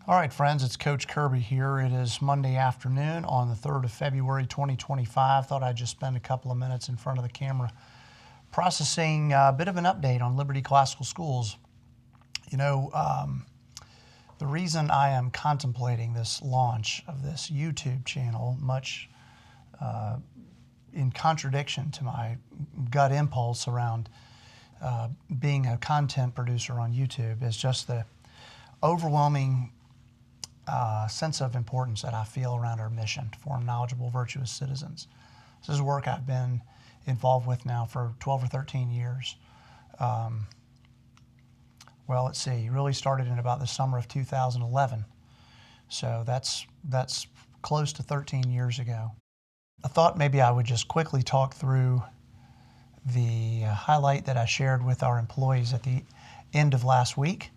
All right, friends, it's Coach Kirby here. It is Monday afternoon on the 3rd of February, 2025. Thought I'd just spend a couple of minutes in front of the camera processing a bit of an update on Liberty Classical Schools. You know, the reason I am contemplating this launch of this YouTube channel, much in contradiction to my gut impulse around being a content producer on YouTube, is just the overwhelming sense of importance that I feel around our mission to form knowledgeable, virtuous citizens. This is work I've been involved with now for 12 or 13 years. Well, let's see, really started in about the summer of 2011. So that's close to 13 years ago. I thought maybe I would just quickly talk through the highlight that I shared with our employees at the end of last week.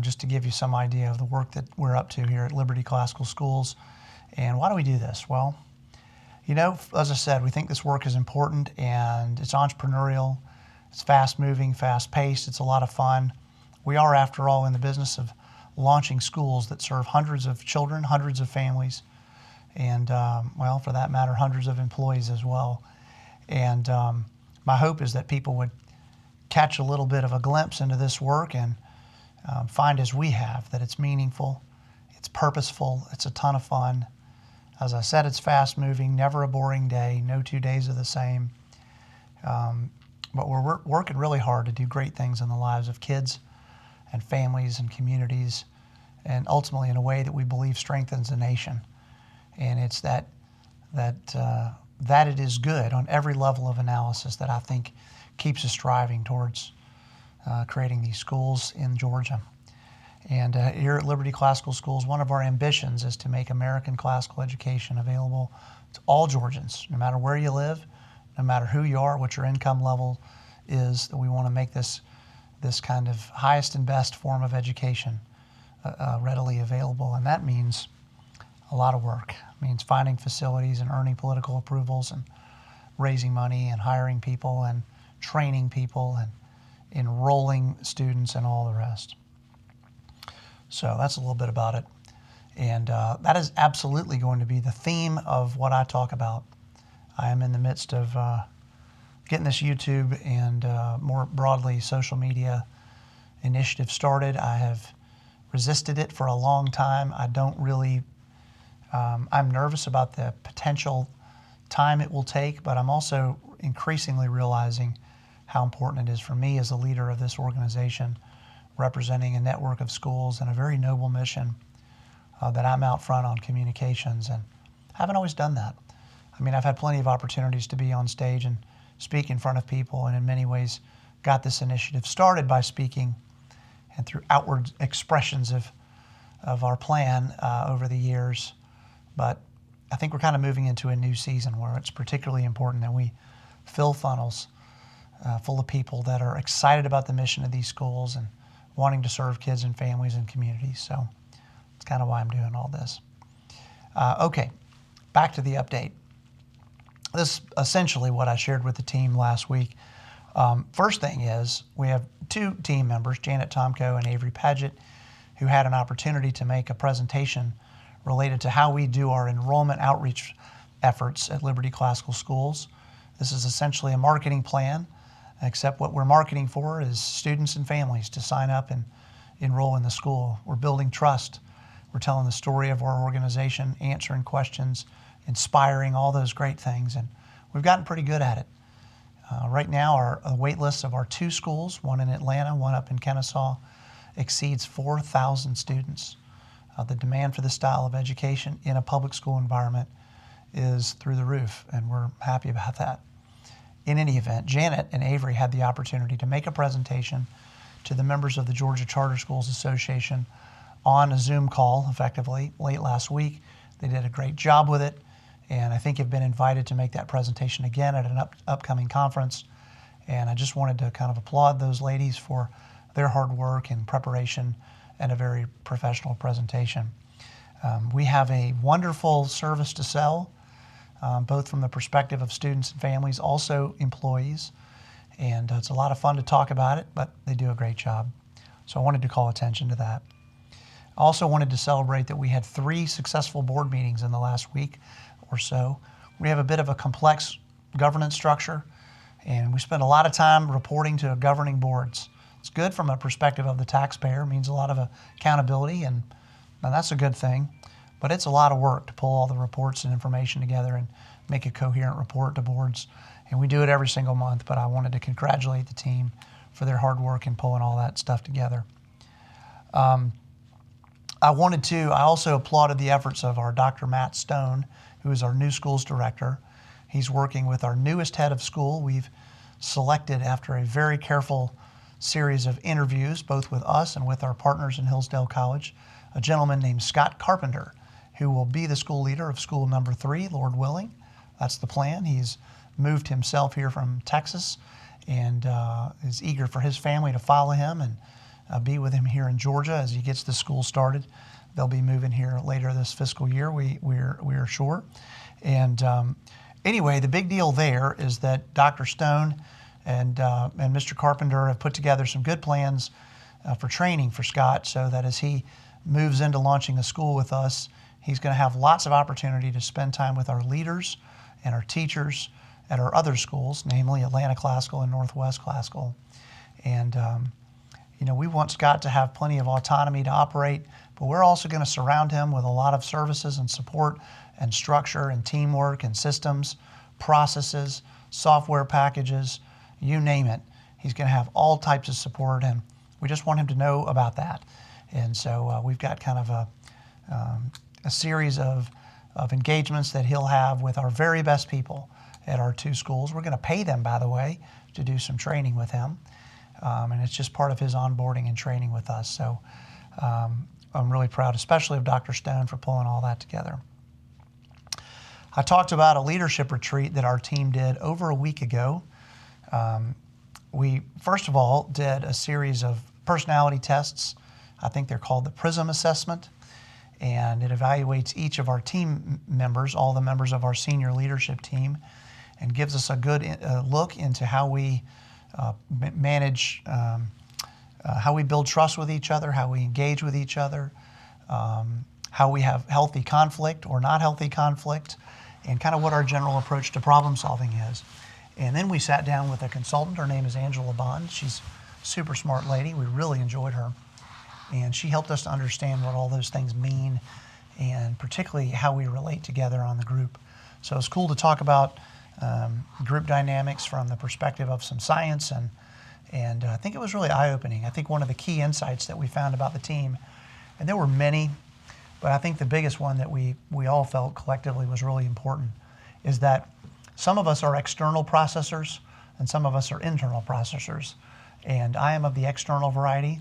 Just to give you some idea of the work that we're up to here at Liberty Classical Schools. And why do we do this? Well, you know, as I said, we think this work is important and it's entrepreneurial, it's fast-moving, fast-paced, it's a lot of fun. We are, after all, in the business of launching schools that serve hundreds of children, hundreds of families, and, well, for that matter, hundreds of employees as well. And my hope is that people would catch a little bit of a glimpse into this work and find, as we have, that it's meaningful, it's purposeful, it's a ton of fun. As I said, it's fast-moving, never a boring day, no 2 days are the same. But we're working really hard to do great things in the lives of kids and families and communities, and ultimately in a way that we believe strengthens a nation. And it's that it is good on every level of analysis that I think keeps us striving towards creating these schools in Georgia. And here at Liberty Classical Schools, one of our ambitions is to make American classical education available to all Georgians, no matter where you live, no matter who you are, what your income level is, that we want to make this kind of highest and best form of education readily available. And that means a lot of work. It means finding facilities and earning political approvals and raising money and hiring people and training people and enrolling students and all the rest. So that's a little bit about it. And that is absolutely going to be the theme of what I talk about. I am in the midst of getting this YouTube and more broadly social media initiative started. I have resisted it for a long time. I don't really, I'm nervous about the potential time it will take, but I'm also increasingly realizing how important it is for me as a leader of this organization, representing a network of schools and a very noble mission, that I'm out front on communications, and I haven't always done that. I mean, I've had plenty of opportunities to be on stage and speak in front of people, and in many ways got this initiative started by speaking and through outward expressions of our plan over the years. But I think we're kind of moving into a new season where it's particularly important that we fill funnels full of people that are excited about the mission of these schools and wanting to serve kids and families and communities. So that's kind of why I'm doing all this. Okay, back to the update. This is essentially what I shared with the team last week. First thing is, we have two team members, Janet Tomko and Avery Paget, who had an opportunity to make a presentation related to how we do our enrollment outreach efforts at Liberty Classical Schools. This is essentially a marketing plan, except what we're marketing for is students and families to sign up and enroll in the school. We're building trust. We're telling the story of our organization, answering questions, inspiring, all those great things, and we've gotten pretty good at it. Right now, our wait list of our two schools, one in Atlanta, one up in Kennesaw, exceeds 4,000 students. The demand for this style of education in a public school environment is through the roof, and we're happy about that. In any event, Janet and Avery had the opportunity to make a presentation to the members of the Georgia Charter Schools Association on a Zoom call, effectively, late last week. They did a great job with it, and I think have been invited to make that presentation again at an upcoming conference. And I just wanted to kind of applaud those ladies for their hard work and preparation and a very professional presentation. We have a wonderful service to sell, both from the perspective of students and families, also employees. And it's a lot of fun to talk about it, but they do a great job. So I wanted to call attention to that. Also wanted to celebrate that we had 3 successful board meetings in the last week or so. We have a bit of a complex governance structure, and we spend a lot of time reporting to governing boards. It's good from a perspective of the taxpayer. It means a lot of accountability, and that's a good thing. But it's a lot of work to pull all the reports and information together and make a coherent report to boards. And we do it every single month, but I wanted to congratulate the team for their hard work in pulling all that stuff together. I also applauded the efforts of our Dr. Matt Stone, who is our new schools director. He's working with our newest head of school. We've selected, after a very careful series of interviews, both with us and with our partners in Hillsdale College, a gentleman named Scott Carpenter, who will be the school leader of school number 3, Lord willing. That's the plan. He's moved himself here from Texas and is eager for his family to follow him and be with him here in Georgia as he gets the school started. They'll be moving here later this fiscal year, we are sure. And anyway, the big deal there is that Dr. Stone and Mr. Carpenter have put together some good plans for training for Scott, so that as he moves into launching a school with us, he's going to have lots of opportunity to spend time with our leaders and our teachers at our other schools, namely Atlanta Classical and Northwest Classical. And we want Scott to have plenty of autonomy to operate, but we're also going to surround him with a lot of services and support and structure and teamwork and systems, processes, software packages, you name it. He's going to have all types of support, and we just want him to know about that. And so we've got kind of a series of engagements that he'll have with our very best people at our 2 schools. We're going to pay them, by the way, to do some training with him. And it's just part of his onboarding and training with us. So I'm really proud, especially of Dr. Stone, for pulling all that together. I talked about a leadership retreat that our team did over a week ago. We, first of all, did a series of personality tests. I think they're called the PRISM assessment. And it evaluates each of our team members, all the members of our senior leadership team, and gives us a good look into how we manage, how we build trust with each other, how we engage with each other, how we have healthy conflict or not healthy conflict, and kind of what our general approach to problem solving is. And then we sat down with a consultant. Her name is Angela Bond. She's a super smart lady. We really enjoyed her. And she helped us to understand what all those things mean, and particularly how we relate together on the group. So it's cool to talk about group dynamics from the perspective of some science, and I think it was really eye-opening. I think one of the key insights that we found about the team, and there were many, but I think the biggest one that we all felt collectively was really important, is that some of us are external processors and some of us are internal processors. And I am of the external variety,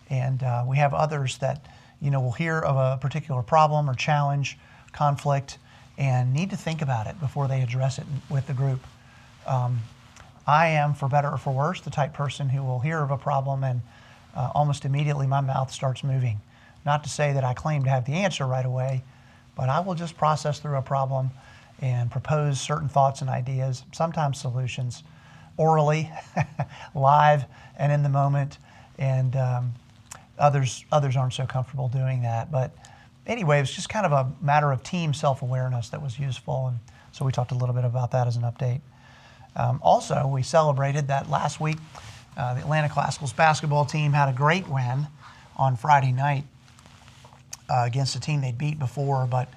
and we have others that will hear of a particular problem or challenge, conflict, and need to think about it before they address it with the group. I am, for better or for worse, the type person who will hear of a problem and almost immediately my mouth starts moving. Not to say that I claim to have the answer right away, but I will just process through a problem and propose certain thoughts and ideas, sometimes solutions, orally, live, and in the moment. And others aren't so comfortable doing that. But anyway, it was just kind of a matter of team self-awareness that was useful. And so we talked a little bit about that as an update. Also, we celebrated that last week. The Atlanta Classicals basketball team had a great win on Friday night against a team they'd beat before, but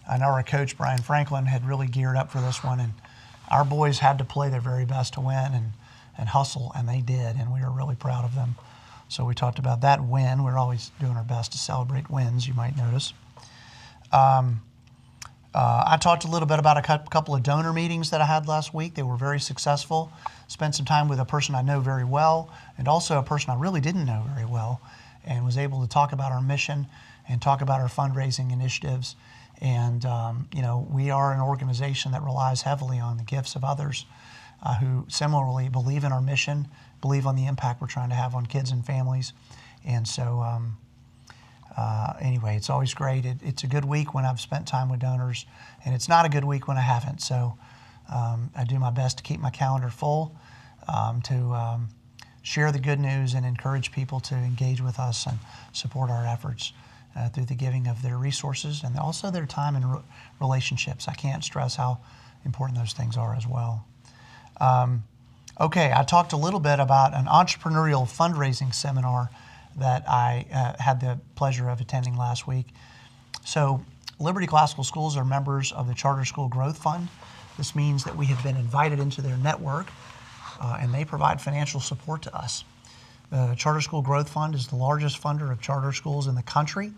I know our coach, Brian Franklin, had really geared up for this one, and our boys had to play their very best to win and hustle, and they did, and we were really proud of them. So we talked about that win. We're always doing our best to celebrate wins, you might notice. I talked a little bit about a couple of donor meetings that I had last week. They were very successful. Spent some time with a person I know very well and also a person I really didn't know very well, and was able to talk about our mission and talk about our fundraising initiatives. And, we are an organization that relies heavily on the gifts of others who similarly believe in our mission, believe on the impact we're trying to have on kids and families. And so, anyway, it's always great. It's a good week when I've spent time with donors, and it's not a good week when I haven't. So I do my best to keep my calendar full, to share the good news and encourage people to engage with us and support our efforts. through the giving of their resources and also their time and relationships. I can't stress how important those things are as well. Okay, I talked a little bit about an entrepreneurial fundraising seminar that I had the pleasure of attending last week. So Liberty Classical Schools are members of the Charter School Growth Fund. This means that we have been invited into their network and they provide financial support to us. The Charter School Growth Fund is the largest funder of charter schools in the country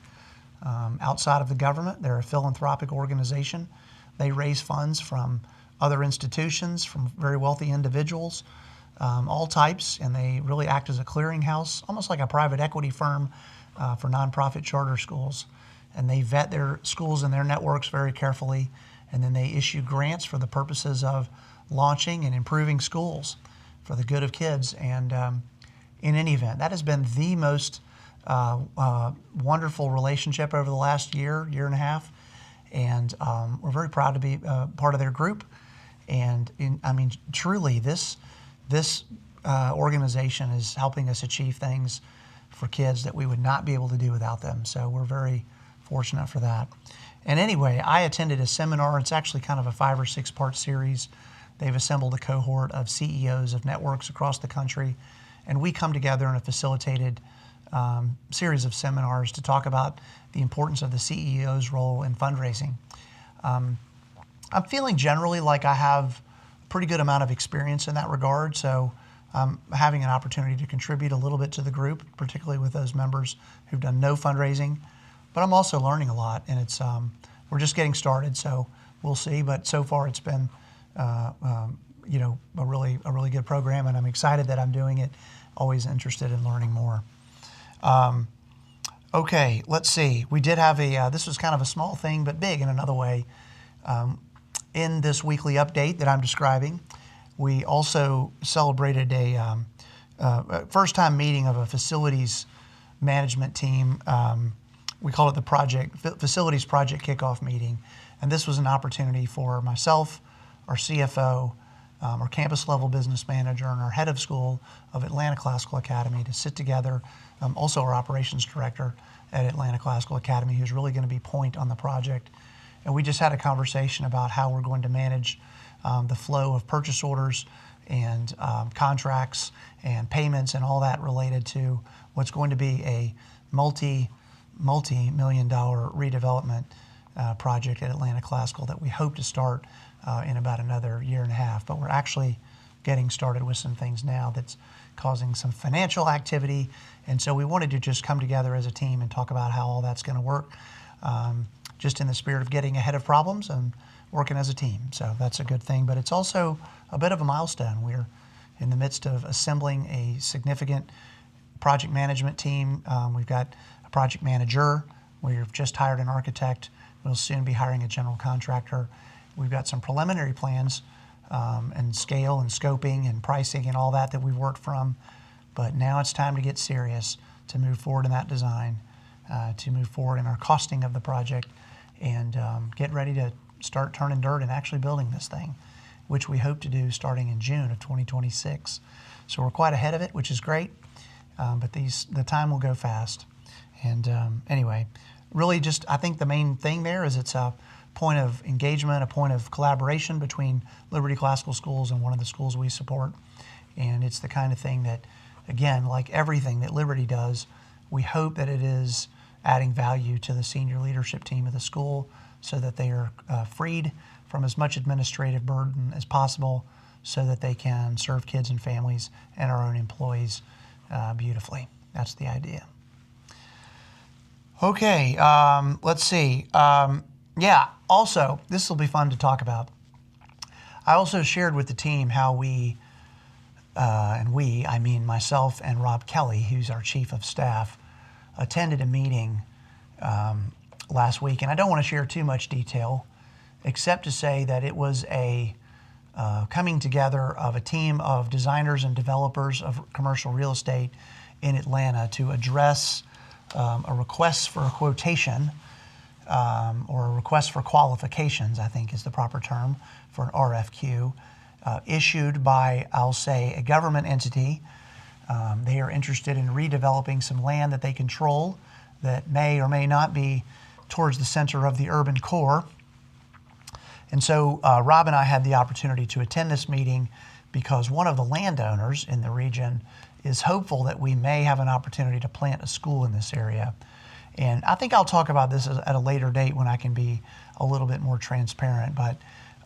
outside of the government. They're a philanthropic organization. They raise funds from other institutions, from very wealthy individuals, all types, and they really act as a clearinghouse, almost like a private equity firm for nonprofit charter schools. And they vet their schools and their networks very carefully, and then they issue grants for the purposes of launching and improving schools for the good of kids. And in any event, that has been the most wonderful relationship over the last year and a half, and we're very proud to be part of their group. And truly, this organization is helping us achieve things for kids that we would not be able to do without them. So we're very fortunate for that. And anyway, I attended a seminar. It's actually kind of a 5 or 6 part series. They've assembled a cohort of CEOs of networks across the country, and we come together in a facilitated series of seminars to talk about the importance of the CEO's role in fundraising. I'm feeling generally like I have a pretty good amount of experience in that regard, so I'm having an opportunity to contribute a little bit to the group, particularly with those members who've done no fundraising. But I'm also learning a lot, and it's we're just getting started, so we'll see. But so far, it's been a really good program, and I'm excited that I'm doing it. Always interested in learning more. Okay, let's see. We did have this was kind of a small thing, but big in another way. In this weekly update that I'm describing, we also celebrated a first-time meeting of a facilities management team. We call it the Facilities Project Kickoff Meeting. And this was an opportunity for myself, our CFO, our campus-level business manager, and our head of school of Atlanta Classical Academy to sit together, also our operations director at Atlanta Classical Academy, who's really going to be point on the project. And we just had a conversation about how we're going to manage the flow of purchase orders and contracts and payments and all that related to what's going to be a multi-million-dollar redevelopment project at Atlanta Classical that we hope to start in about another year and a half. But we're actually getting started with some things now that's causing some financial activity. And so we wanted to just come together as a team and talk about how all that's going to work, just in the spirit of getting ahead of problems and working as a team. So that's a good thing. But it's also a bit of a milestone. We're in the midst of assembling a significant project management team. We've got a project manager. We've just hired an architect. We'll soon be hiring a general contractor. We've got some preliminary plans and scale and scoping and pricing and all that we've worked from. But now it's time to get serious, to move forward in that design, to move forward in our costing of the project, and get ready to start turning dirt and actually building this thing, which we hope to do starting in June of 2026. So we're quite ahead of it, which is great, but the time will go fast. And anyway, really just I think the main thing there is it's a point of engagement, a point of collaboration between Liberty Classical Schools and one of the schools we support. And it's the kind of thing that, again, like everything that Liberty does, we hope that it is adding value to the senior leadership team of the school so that they are freed from as much administrative burden as possible so that they can serve kids and families and our own employees beautifully. That's the idea. Okay, let's see. Also, this will be fun to talk about. I also shared with the team how I mean myself and Rob Kelly, who's our chief of staff, attended a meeting last week. And I don't want to share too much detail, except to say that it was a coming together of a team of designers and developers of commercial real estate in Atlanta to address a request for a quotation or a request for qualifications, I think is the proper term, for an RFQ issued by, I'll say, a government entity. They are interested in redeveloping some land that they control that may or may not be towards the center of the urban core. And so Rob and I had the opportunity to attend this meeting because one of the landowners in the region is hopeful that we may have an opportunity to plant a school in this area. And I think I'll talk about this at a later date when I can be a little bit more transparent. But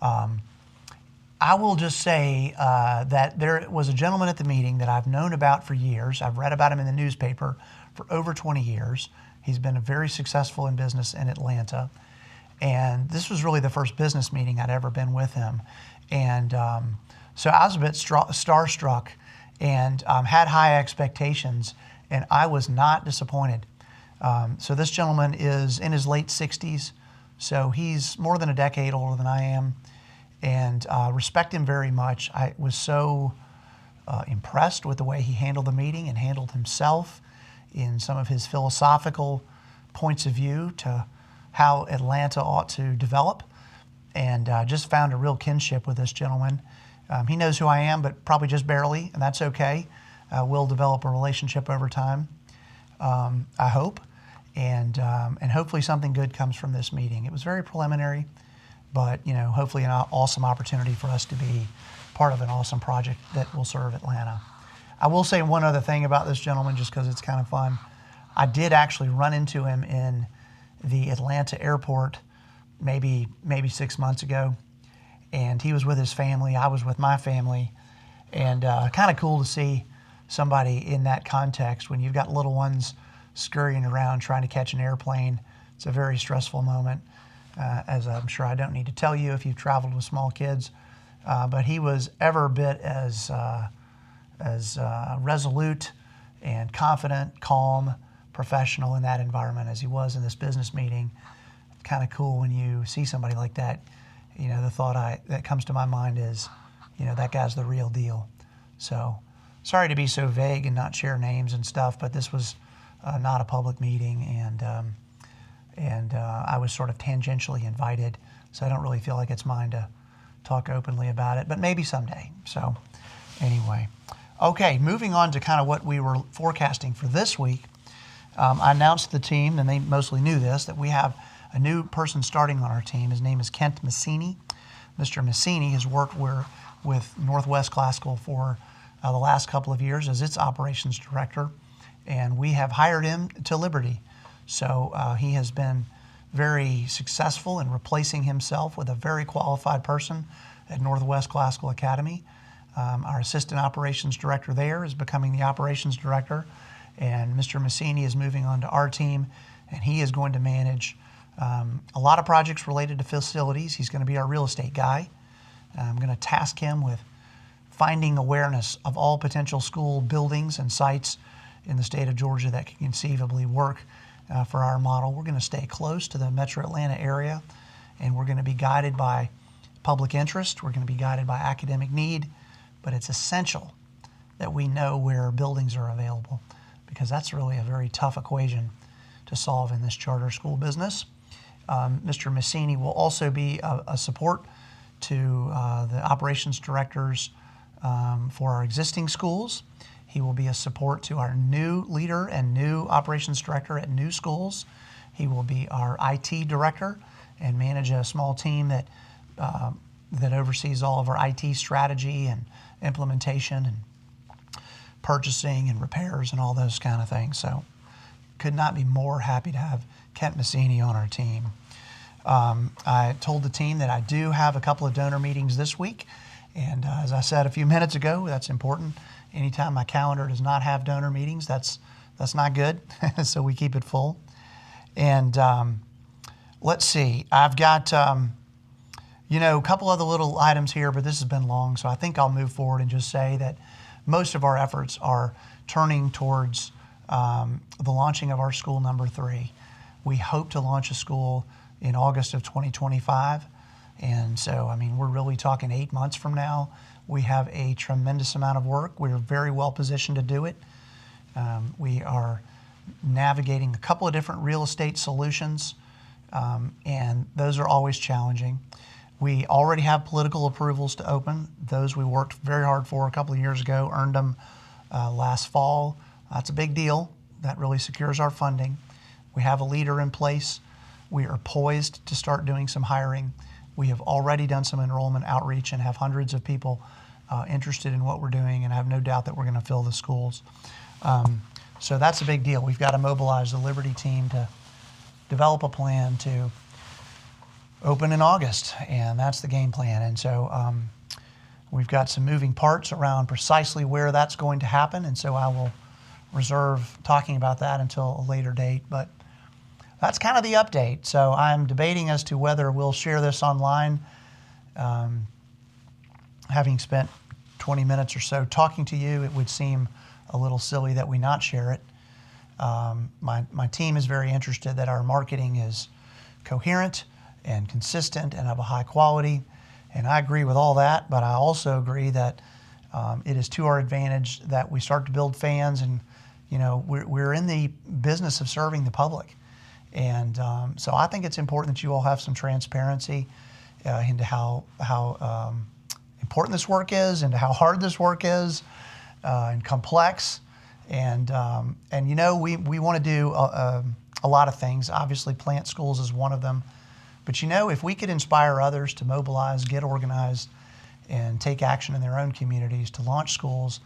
I will just say that there was a gentleman at the meeting that I've known about for years. I've read about him in the newspaper for over 20 years. He's been very successful in business in Atlanta. And this was really the first business meeting I'd ever been with him. And so I was a bit starstruck and had high expectations, and I was not disappointed. So this gentleman is in his late 60s, so he's more than a decade older than I am, and respect him very much. I was so impressed with the way he handled the meeting and handled himself in some of his philosophical points of view to how Atlanta ought to develop, and just found a real kinship with this gentleman. He knows who I am, but probably just barely, and that's okay. We'll develop a relationship over time, I hope, and hopefully something good comes from this meeting. It was very preliminary, but hopefully an awesome opportunity for us to be part of an awesome project that will serve Atlanta. I will say one other thing about this gentleman, just because it's kind of fun. I did actually run into him in the Atlanta airport maybe 6 months ago, and he was with his family. I was with my family, and kind of cool to see somebody in that context when you've got little ones scurrying around trying to catch an airplane. It's a very stressful moment, as I'm sure I don't need to tell you if you've traveled with small kids. But he was ever a bit as resolute and confident, calm, professional in that environment as he was in this business meeting. It's kind of cool when you see somebody like that. The thought that comes to my mind is, that guy's the real deal. So sorry to be so vague and not share names and stuff, but this was not a public meeting, and I was sort of tangentially invited, so I don't really feel like it's mine to talk openly about it, but maybe someday. So anyway, okay, moving on to kind of what we were forecasting for this week. I announced to the team, and they mostly knew this, that we have a new person starting on our team. His name is Kent Massini. Mr. Massini has worked with Northwest Classical for the last couple of years as its operations director, and we have hired him to Liberty. So he has been very successful in replacing himself with a very qualified person at Northwest Classical Academy. Our assistant operations director there is becoming the operations director, and Mr. Massini is moving on to our team, and he is going to manage a lot of projects related to facilities. He's going to be our real estate guy. I'm going to task him with finding awareness of all potential school buildings and sites in the state of Georgia that can conceivably work for our model. We're going to stay close to the metro Atlanta area, and we're going to be guided by public interest. We're going to be guided by academic need, but it's essential that we know where buildings are available, because that's really a very tough equation to solve in this charter school business. Mr. Massini will also be a support to the operations directors for our existing schools. He will be a support to our new leader and new operations director at new schools. He will be our IT director and manage a small team that oversees all of our IT strategy and implementation and purchasing and repairs and all those kind of things. So could not be more happy to have Kent Massini on our team. I told the team that I do have a couple of donor meetings this week, and as I said a few minutes ago, that's important. Anytime my calendar does not have donor meetings, that's not good. So we keep it full. And let's see, I've got a couple other little items here, but this has been long, so I think I'll move forward and just say that most of our efforts are turning towards the launching of our school number 3. We hope to launch a school in August of 2025. And so, we're really talking 8 months from now. We have a tremendous amount of work. We're very well positioned to do it. We are navigating a couple of different real estate solutions, and those are always challenging. We already have political approvals to open. Those we worked very hard for a couple of years ago, earned them last fall. That's a big deal. That really secures our funding. We have a leader in place. We are poised to start doing some hiring. We have already done some enrollment outreach and have hundreds of people interested in what we're doing, and I have no doubt that we're going to fill the schools. So that's a big deal. We've got to mobilize the Liberty team to develop a plan to open in August, and that's the game plan. And so we've got some moving parts around precisely where that's going to happen, and so I will reserve talking about that until a later date. But that's kind of the update. So I'm debating as to whether we'll share this online. Having spent 20 minutes or so talking to you, it would seem a little silly that we not share it. My team is very interested that our marketing is coherent and consistent and of a high quality, and I agree with all that, but I also agree that it is to our advantage that we start to build fans, and we're in the business of serving the public. And so I think it's important that you all have some transparency into how important this work is, into how hard this work is, and complex. And we want to do a lot of things. Obviously, plant schools is one of them. But if we could inspire others to mobilize, get organized, and take action in their own communities to launch schools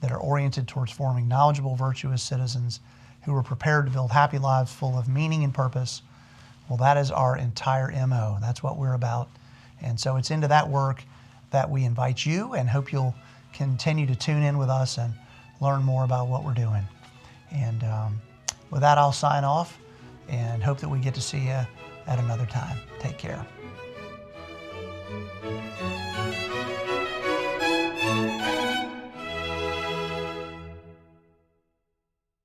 that are oriented towards forming knowledgeable, virtuous citizens who are prepared to build happy lives full of meaning and purpose, well, that is our entire MO. That's what we're about. And so it's into that work that we invite you, and hope you'll continue to tune in with us and learn more about what we're doing. And with that, I'll sign off and hope that we get to see you at another time. Take care.